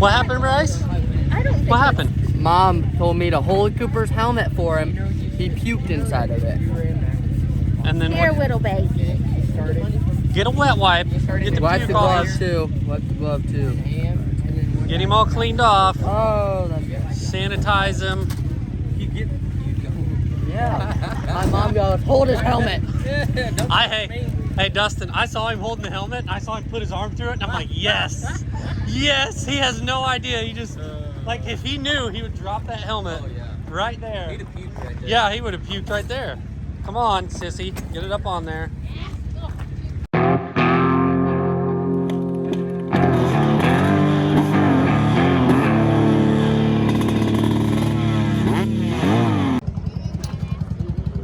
What happened, Bryce? I don't think What happened? Mom told me to hold Cooper's helmet for him. He puked inside of it. And then Here, what? little baby. Get a wet wipe. Get the Wipe the puke off. glove too. Wipe the glove too. Get him all cleaned off. Oh, that's good. Sanitize him. Yeah. My mom goes, hold his helmet. Hey, Dustin, I saw him holding the helmet. I saw him put his arm through it, and I'm like, yes. Yes, he has no idea. He just, like, if he knew, he would drop that helmet right there. He'd have puked right there. Yeah, he would have puked right there. Come on, sissy. Get it up on there.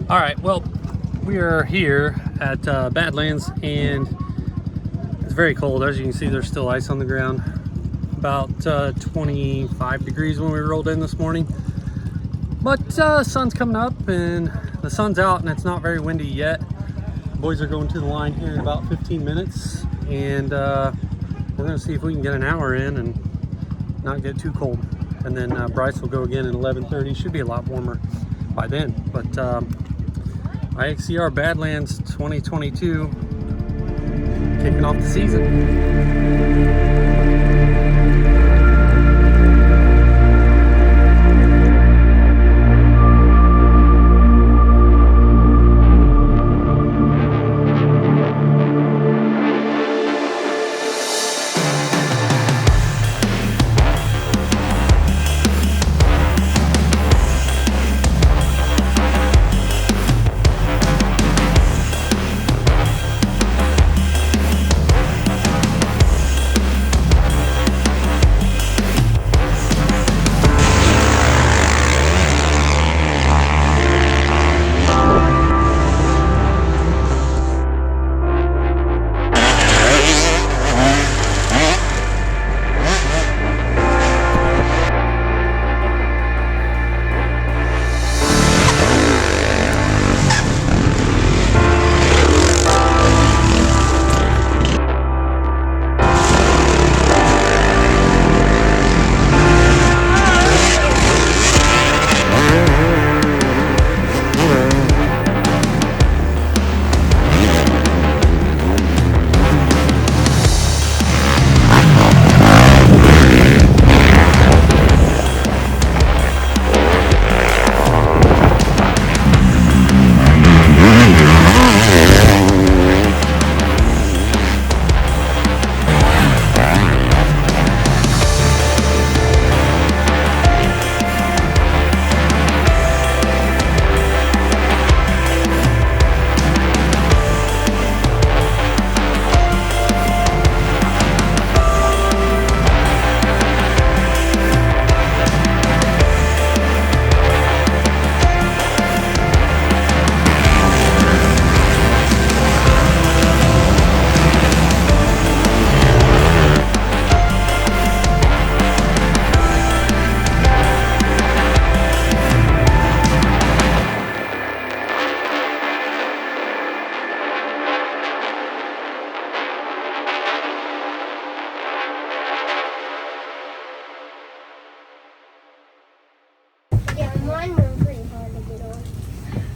All right, well, we are here at Badlands, and it's very cold. As you can see, there's still ice on the ground. About 25 degrees when we rolled in this morning. But sun's coming up, and the sun's out, and it's not very windy yet. The boys are going to the line here in about 15 minutes, and we're gonna see if we can get an hour in and not get too cold. And then Bryce will go again at 11:30. Should be a lot warmer by then. But IXCR Badlands 2022 kicking off the season.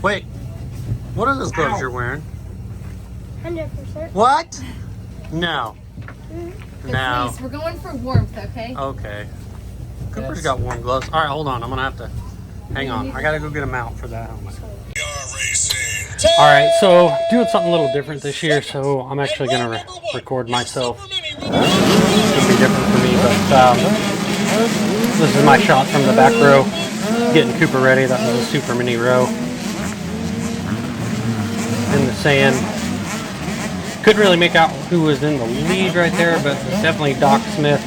Wait, what are those gloves you're wearing? 100%. What? No. No. Please, we're going for warmth, okay? Okay. Cooper's got warm gloves. All right, hold on. I'm gonna have to hang on. I gotta go get a mount for that helmet. All right, so doing something a little different this year. So I'm actually gonna record myself. It's gonna be different for me, but this is my shot from the back row, getting Cooper ready. That was a super mini row in the sand. Couldn't really make out who was in the lead right there, but it's definitely Doc Smith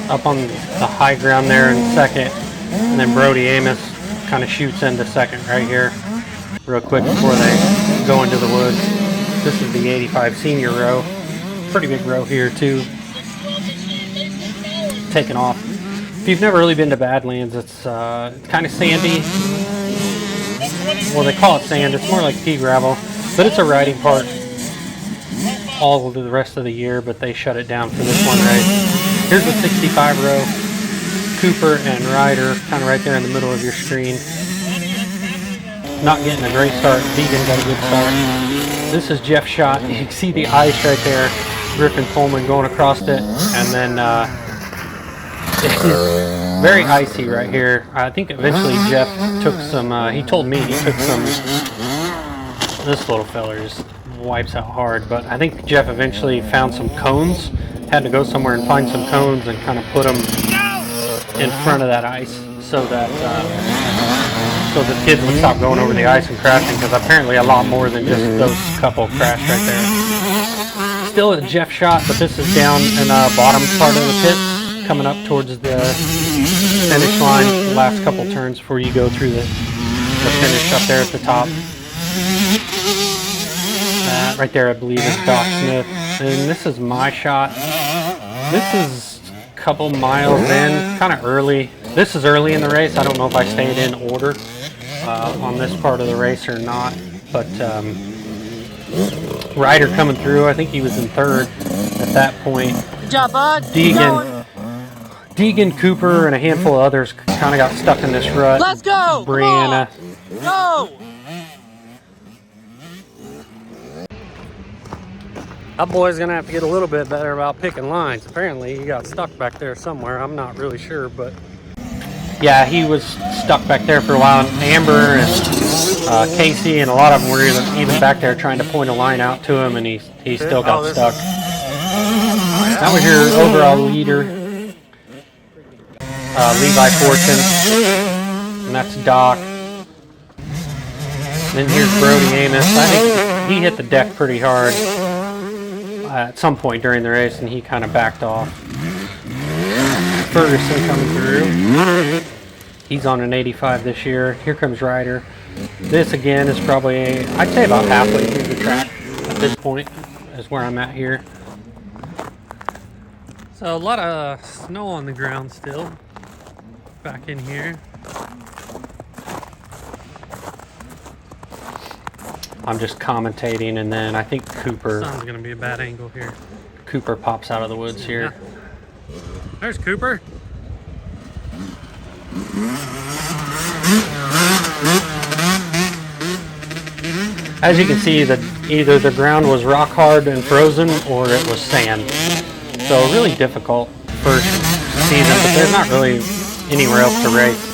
up on the high ground there in second, and then Brody Amos kind of shoots into second right here real quick before they go into the woods. This is the 85 senior row. Pretty big row here too. Taking off. If you've never really been to Badlands, it's kind of sandy. Well, they call it sand. It's more like pea gravel, but it's a riding park all of the rest of the year, but they shut it down for this one race. Here's the 65 row. Cooper and Ryder, kind of right there in the middle of your screen. Not getting a great start. Deegan got a good start. This is Jeff's shot. You can see the ice right there. Griffin Coleman going across it, and then it's very icy right here. I think eventually Jeff took some, he told me he took some, this little feller just wipes out hard, but I think Jeff eventually found some cones, had to go somewhere and find some cones and kind of put them in front of that ice so that so the kids would stop going over the ice and crashing, because apparently a lot more than just those couple crashed right there. Still a Jeff shot, but this is down in the bottom part of the pits, coming up towards the finish line. The last couple turns before you go through the finish up there at the top. That right there, I believe, is Doc Smith. And this is my shot. This is a couple miles in, kind of early. This is early in the race. I don't know if I stayed in order on this part of the race or not, but Ryder coming through, I think he was in third at that point. Good job, bud. Deegan, Cooper, and a handful of others kind of got stuck in this rut. Let's go! Brianna. Go! That boy's gonna have to get a little bit better about picking lines. Apparently he got stuck back there somewhere. I'm not really sure, but yeah, he was stuck back there for a while. And Amber and Casey and a lot of them were even back there trying to point a line out to him, and he still got stuck. That was your overall leader, Levi Fortune, and that's Doc. Then here's Brody Amos. I think he hit the deck pretty hard at some point during the race, and he kind of backed off. Ferguson coming through. He's on an 85 this year. Here comes Ryder. This again is probably, I'd say about halfway through the track at this point is where I'm at here. So a lot of snow on the ground still back in here. I'm just commentating, and then I think Cooper. Sun's gonna be a bad angle here. Cooper pops out of the woods here. Yeah. There's Cooper. As you can see, either the ground was rock hard and frozen, or it was sand. So really difficult first season, but there's not really anywhere else to race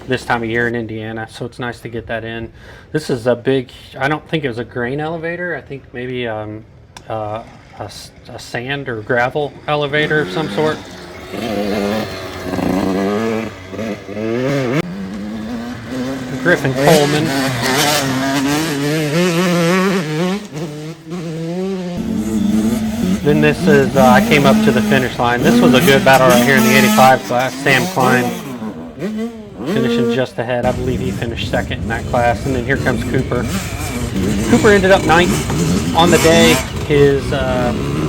this time of year in Indiana, so it's nice to get that in. This is a big, I don't think it was a grain elevator. I think maybe a sand or gravel elevator of some sort. Griffin Coleman. Then this is, I came up to the finish line. This was a good battle right here in the 85 class. Sam Klein finishing just ahead. I believe he finished second in that class. And then here comes Cooper. Cooper ended up ninth on the day. His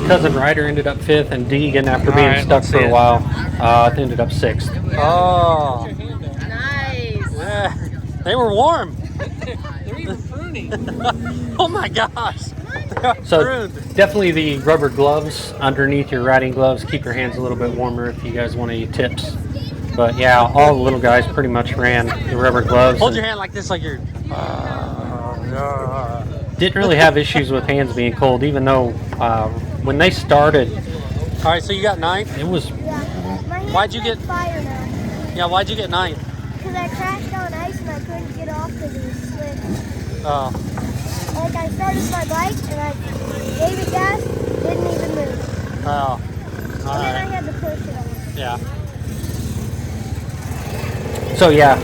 cousin Ryder ended up fifth, and Deegan, after being stuck for a while, ended up sixth. Oh. Nice. Yeah, they were warm. They're even pruning. Oh my gosh. So definitely the rubber gloves underneath your riding gloves. Keep your hands a little bit warmer if you guys want any tips. But yeah, all the little guys pretty much ran the rubber gloves. Hold your hand like this, like you're... Didn't really have issues with hands being cold, even though when they started... All right, so you got ninth? It was... Yeah. My hands Why'd you are on get- fire now? Yeah, why'd you get ninth? Because I crashed on ice and I couldn't get off because it was slick. Oh, Like I started my bike and I gave it gas, didn't even move. oh, all And then I right, had to push it on. yeah. So yeah,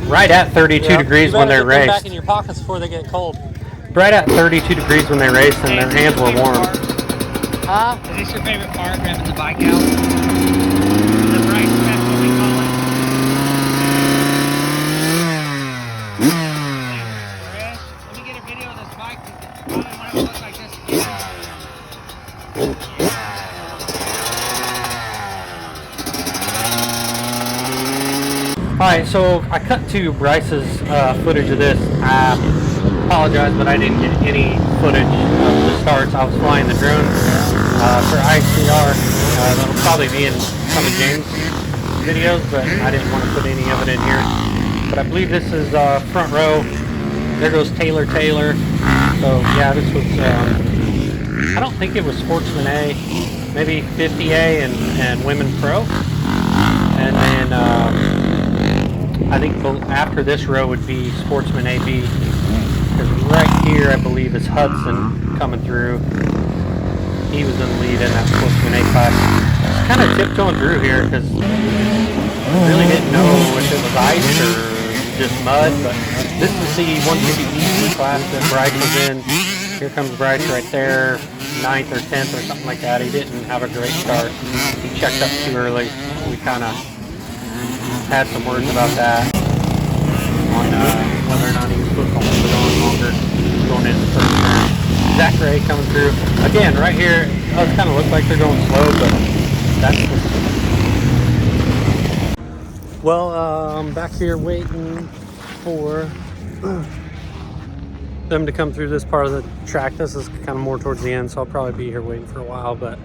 right at 32 degrees when they race. Back in your pockets before they get cold. Right at 32 degrees when they race, and their hands were warm. Huh? Is this your favorite part, grabbing the bike out? The bright step, what we call it. Chris, let me get a video of this bike. Probably want it to look like this. Alright, so I cut to Bryce's footage of this. I apologize, but I didn't get any footage of the starts. I was flying the drone for IXCR. That'll probably be in some of James' videos, but I didn't want to put any of it in here. But I believe this is front row. There goes Taylor. So yeah, this was, I don't think it was Sportsman A, maybe 50A and Women Pro. And then I think after this row would be Sportsman AB. Because right here, I believe, is Hudson coming through. He was in the lead in that Sportsman A class. Just kind of tiptoeing through here because really didn't know if it was ice or just mud. But this is the 150cc class that Bryce was in. Here comes Bryce right there, 9th or 10th or something like that. He didn't have a great start. He checked up too early. We kind of had some words about that on whether or not he was supposed to hold it on longer going into the first turn. Zach Ray coming through. Again, right here, it does kind of look like they're going slow, but that's the... Well, I'm back here waiting for them to come through this part of the track. This is kind of more towards the end, so I'll probably be here waiting for a while, but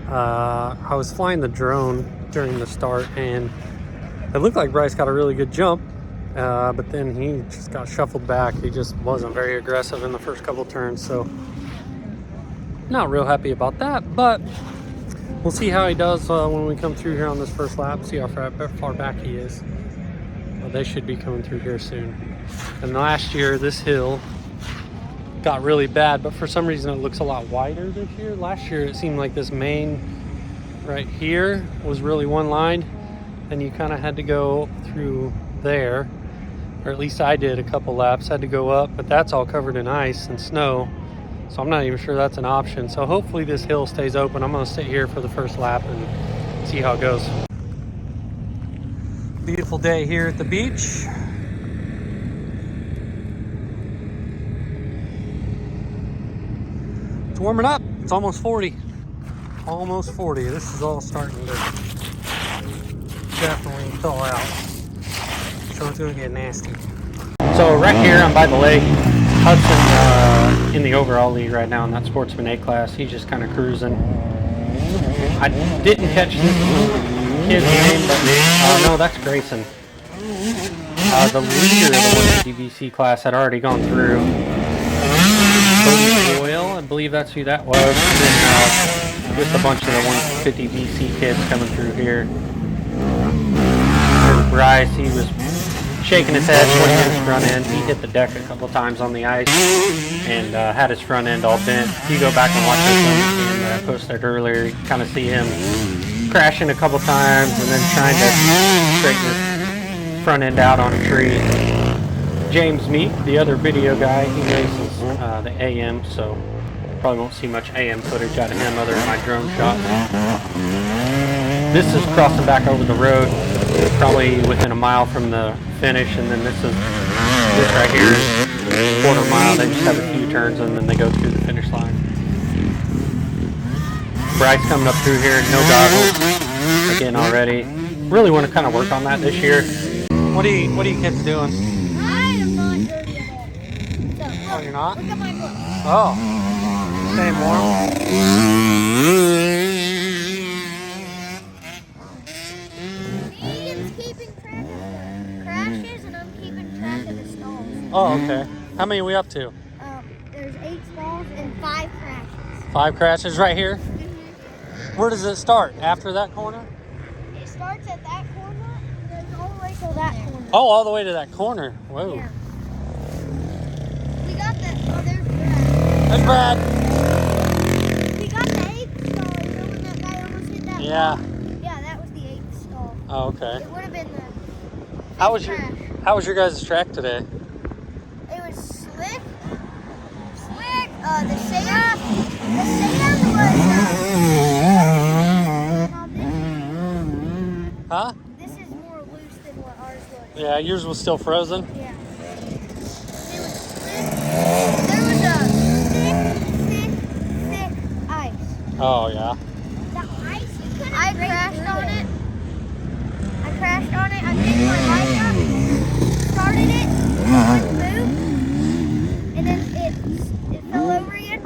I was flying the drone during the start, and it looked like Bryce got a really good jump, but then he just got shuffled back. He just wasn't very aggressive in the first couple turns, so not real happy about that, but we'll see how he does when we come through here on this first lap, see how far back he is. Well, they should be coming through here soon. And last year, this hill got really bad, but for some reason it looks a lot wider this year. Last year, it seemed like this main right here was really one line, and you kind of had to go through there, or at least I did a couple laps, had to go up, but that's all covered in ice and snow, so I'm not even sure that's an option. So hopefully this hill stays open. I'm going to sit here for the first lap and see how it goes. Beautiful day here at the beach. It's warming up. It's almost 40. Almost 40. This is all starting to definitely thaw out. So it's going to get nasty. So right here, I'm by the lake. Hudson in the overall lead right now in that Sportsman A class. He's just kind of cruising. I didn't catch this kid's name, but no, that's Grayson. The leader of the 150cc class had already gone through. Cody Boyle, I believe that's who that was. And then just a bunch of the 150cc kids coming through here. There's Bryce, he was shaking his head, pointing his front end. He hit the deck a couple times on the ice and had his front end all bent. If you go back and watch this one that I posted earlier, you kind of see him crashing a couple times and then trying to straighten his front end out on a tree. James Meek, the other video guy, he races the AM, so probably won't see much AM footage out of him other than my drone shot. This is crossing back over the road, probably within a mile from the finish, and then this right here is a quarter mile. They just have a few turns and then they go through the finish line. Bryce coming up through here, no goggles again already. Really want to kind of work on that this year. What are you kids doing? I am not dirty at all. So, Oh, you're not? look at my book. Oh, staying warm. Megan's keeping track of the crashes, and I'm keeping track of the stalls. Oh, okay. How many are we up to? There's 8 stalls and 5 crashes. 5 crashes right here? Where does it start? After that corner? It starts at that corner and goes all the way to that corner. Oh, all the way to that corner. Whoa. Yeah. We got there's Brad. There's Brad. We got the 8th stall, you know when that guy almost hit that Yeah. ball? Yeah, that was the 8th stall. Oh, okay. It would have been the How was crash. how was your guys' track today? It was slick. The sand was, Huh? this is more loose than what ours was. Yeah, yours was still frozen. Yeah. It was slick. There was a thick ice. Oh yeah. The ice, I crashed on it. I picked my bike up, started it, wouldn't move, and then it fell over again.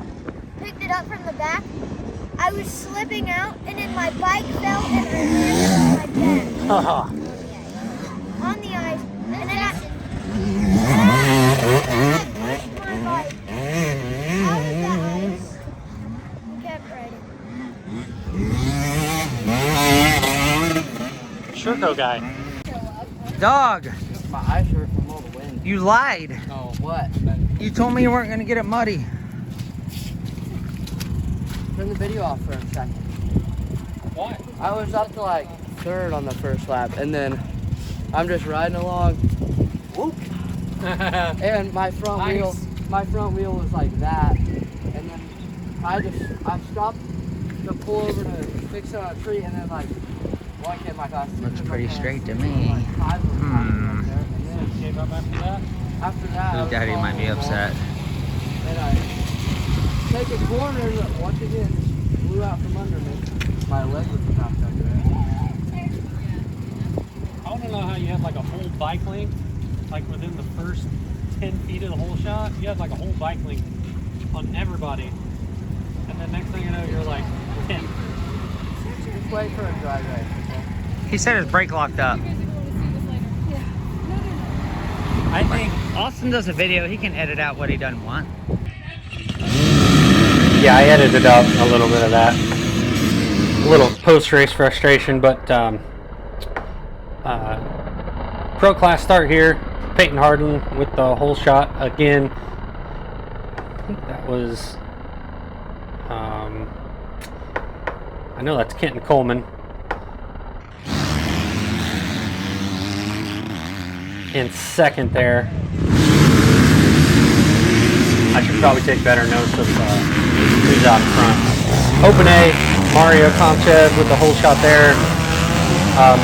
Picked it up from the back. I was slipping out, and then my bike fell and I landed on my back. On the ice. And then I pushed my bike out of the ice and kept riding. Sherco guy. Dog, My eyes hurt from all the wind. you lied. Oh, what? You told me you weren't gonna get it muddy. Turn the video off for a second. Why? I was up to like third on the first lap, and then I'm just riding along. Whoop. And my front wheel was like that, and then I stopped to pull over to fix it on a tree, and then like one came my car. Looks pretty straight to me. Gave up after that? After that, I was Daddy might be falling upset. and I take a corner that once again blew out from under me. My leg was knocked under it. I want to know how you had like a whole bike link, like within the first 10 feet of the whole shot. You had like a whole bike link on everybody. And then next thing you know, you're like 10. Just wait for a dry race. Okay? He said his brake locked up. I think Austin does a video, he can edit out what he doesn't want. Yeah, I edited out a little bit of that. A little post-race frustration, but pro class start here. Peyton Hardin with the whole shot again. I think that was, I know that's Kenton Coleman. In second there. I should probably take better notes of who's out in front. Open A, Mario Sanchez with the whole shot there.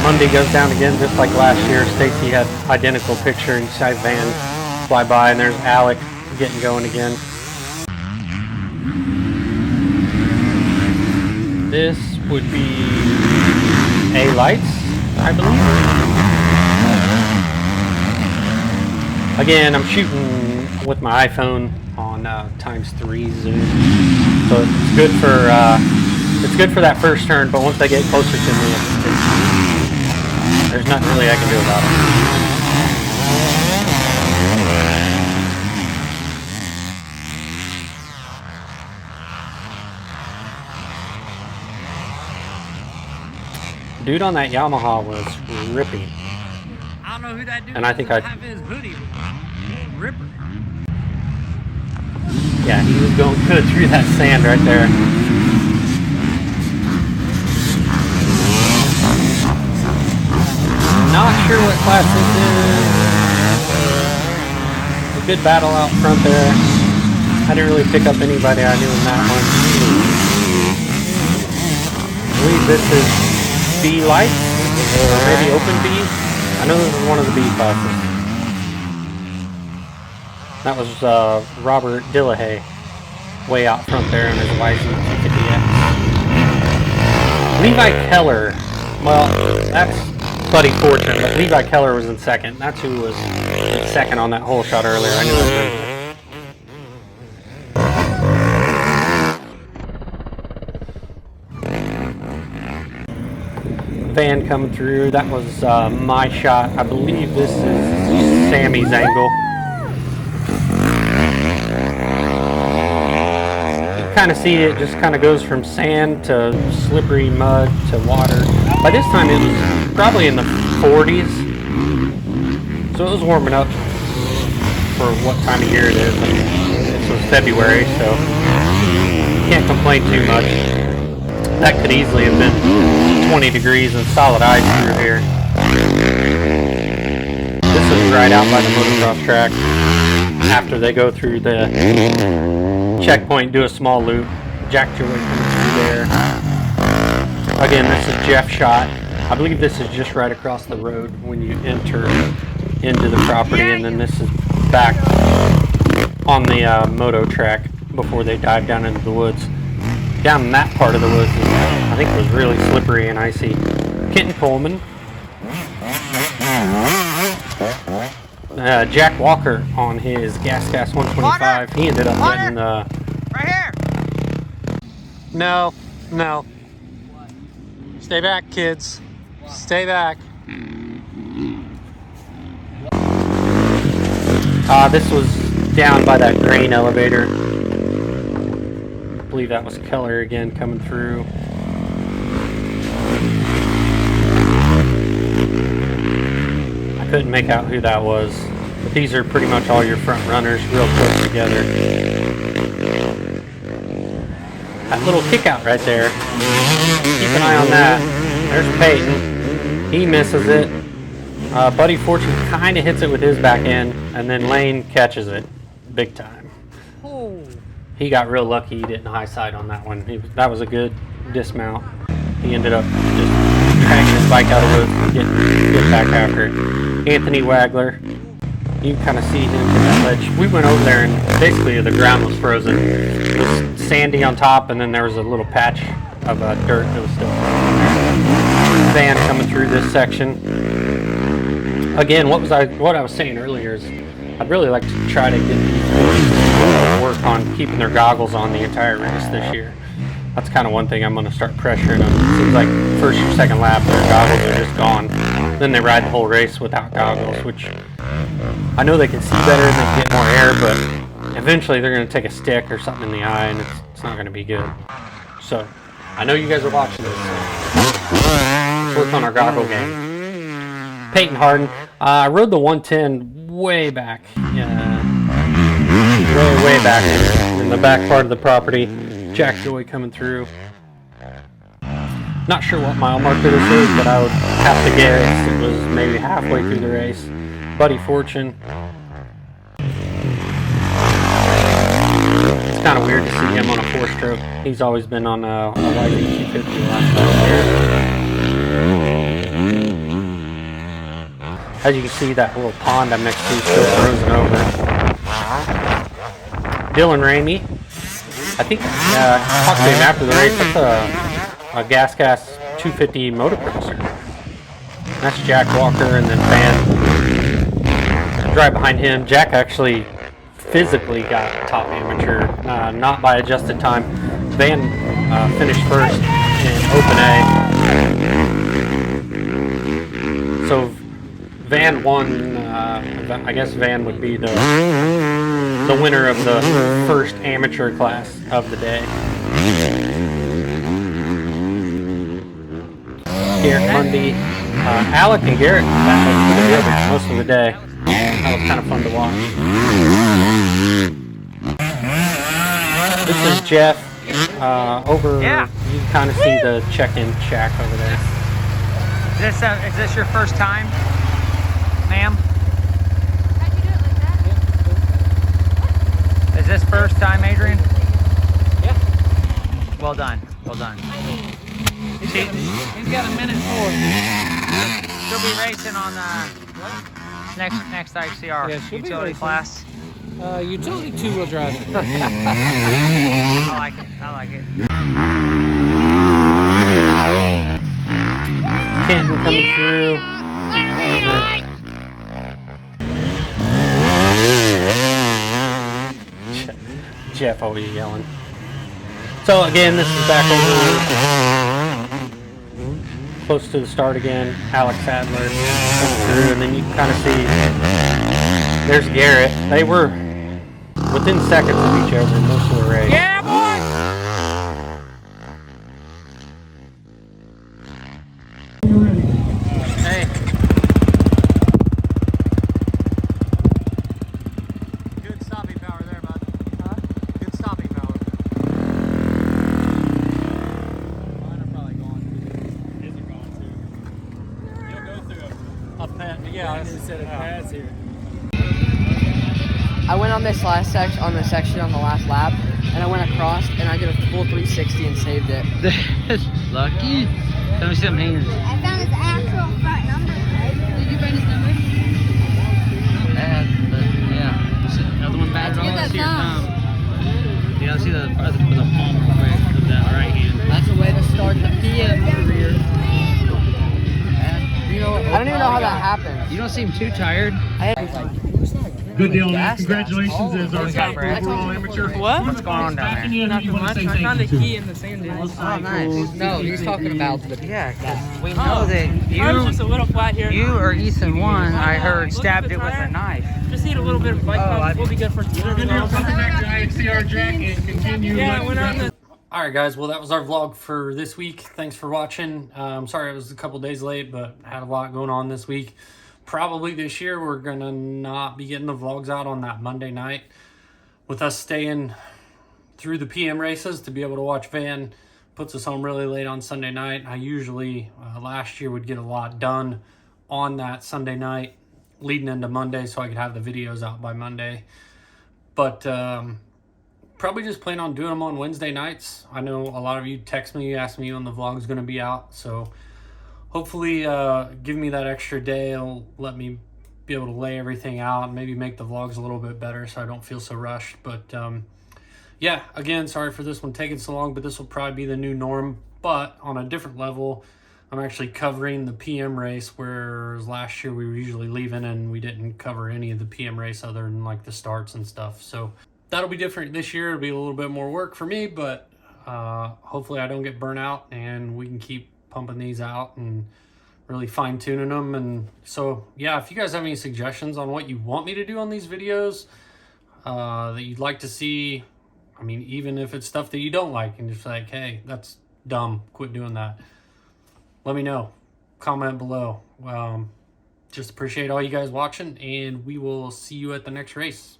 Monday goes down again just like last year. Stacy had identical picture and side van fly by, and there's Alec getting going again. This would be A lights, I believe. Again, I'm shooting with my iPhone on ×3 zoom, so it's good for that first turn. But once they get closer to me, there's nothing really I can do about it. Dude on that Yamaha was ripping. I don't know who that dude And I think I have his hoodie. Ripper. Yeah, he was going good through that sand right there. Not sure what class this is. A good battle out front there. I didn't really pick up anybody I knew in that one. I believe this is B lights, or maybe open B. I know this is one of the B classes. That was Robert Dillahay way out front there in his YZ250X. Levi Keller, well, that's Buddy Fortune, but Levi Keller was in second. That's who was in second on that whole shot earlier. I knew it. Van coming through. That was my shot. I believe this is Sammy's angle. Kind of see it just kind of goes from sand to slippery mud to water. By this time it was probably in the 40s, so it was warming up for what time of year it is. This was February, so can't complain too much. That could easily have been 20 degrees and solid ice through here. This is right out by the motocross track after they go through the checkpoint, do a small loop. Jack Joy coming through there. Again, this is Jeff's shot. I believe this is just right across the road when you enter into the property, and then this is back on the moto track before they dive down into the woods. Down in that part of the woods, I think it was really slippery and icy. Kenton Coleman. Jack Walker on his Gas 125. He ended up getting Right here. No. Stay back, kids. Stay back. This was down by that grain elevator. I believe that was Keller again coming through. I couldn't make out who that was, but these are pretty much all your front runners real close together. That little kick out right there, keep an eye on that. There's Peyton, he misses it. Buddy Fortune kind of hits it with his back end, and then Lane catches it big time. He got real lucky he didn't high side on that one. That was a good dismount. He ended up just dragging his bike out of the woods and getting back after it. Anthony Wagler, you can kind of see him from that ledge. We went over there and basically the ground was frozen. It was sandy on top, and then there was a little patch of dirt that was still frozen there. Van coming through this section. Again, what I was saying earlier is I'd really like to try to get these boys to work on keeping their goggles on the entire race this year. That's kind of one thing I'm going to start pressuring them. It seems like first or second lap their goggles are just gone. Then they ride the whole race without goggles, which I know they can see better and they can get more air, but eventually they're going to take a stick or something in the eye and it's not going to be good. So I know you guys are watching this, so let's work on our goggle game. Peyton Harden. I rode the 110 way back. Way back in the back part of the property. Jack Joy coming through. Not sure what mile marker this is, but I would have to guess it was maybe halfway through the race. Buddy Fortune. It's kind of weird to see him on a 4-stroke. He's always been on a YZ 250 the last 5 years. As you can see, that little pond I'm next to is still frozen over. Dylan Ramey. I think I talked to him after the race. That's a Gas 250 motocrosser. That's Jack Walker, and then Van right behind him. Jack actually physically got top amateur, not by adjusted time. Van finished first in Open A. So Van won. I guess Van would be the winner of the first amateur class of the day. Garrett Mundy, Alec and Garrett battled together most of the day. That was kind of fun to watch. This is Jeff over. Yeah. You can kind of see the check-in shack over there. Is this your first time, ma'am? Is this first time, Adrian? Yeah. Well done. Well done. He's got a minute for it. She'll be racing on next IXCR utility class. Utility 2-wheel drive. I like it. I like it. Canton coming through. Jeff always yelling. So again, this is back over close to the start again. Alex Adler comes through, and then you can kind of see there's Garrett. They were within seconds of each other most of the race. Yeah, boy! Hey. Good stopping power there, bud. Huh? Good stopping power. Mine are probably gone. His are gone too. You'll go through a pad. Yeah, I just said a pads here. I went on this section on the last lap, and I went across, and I did a full 360 and saved it. Lucky. Let me see them hands. I found his actual front number. Did you find his number? Yeah. Another one back. Let's get that thumb. Yeah, let's see the palm real quick with that right hand. That's a way to start the PM career. You know, I don't even know how that happened. You don't seem too tired. I had Good deal. Gas Congratulations as our top Brad. overall amateur. What? What's going on down there? You want to say I found a thank you key in the sand dunes. Oh, nice. No, he's talking about the. Yeah, 'cause we Oh. know that I was just a little flat here. you or Ethan one, I heard, Look at stabbed the it with tire. a knife. Just need a little bit of bike pump. We'll be good for Good deal. Welcome back to IXCR, Jack, and continue. Yeah, I went on the All right, guys. Well, that was our vlog for this week. Thanks for watching. Sorry it was a couple days late, but had a lot going on this week. Probably this year we're gonna not be getting the vlogs out on that Monday night, with us staying through the PM races to be able to watch Van. Puts us home really late on Sunday night. I usually last year would get a lot done on that Sunday night leading into Monday, so I could have the videos out by Monday. But probably just plan on doing them on Wednesday nights. I know a lot of you text me, ask me when the vlog's going to be out. So hopefully give me that extra day. It'll let me be able to lay everything out and maybe make the vlogs a little bit better so I don't feel so rushed. But yeah, again, sorry for this one taking so long, but this will probably be the new norm. But on a different level, I'm actually covering the PM race, whereas last year we were usually leaving and we didn't cover any of the PM race other than like the starts and stuff. So that'll be different this year. It'll be a little bit more work for me, but hopefully I don't get burnt out and we can keep pumping these out and really fine tuning them. And so, yeah, if you guys have any suggestions on what you want me to do on these videos that you'd like to see, I mean, even if it's stuff that you don't like and just like, hey, that's dumb, quit doing that, let me know. Comment below. Just appreciate all you guys watching, and we will see you at the next race.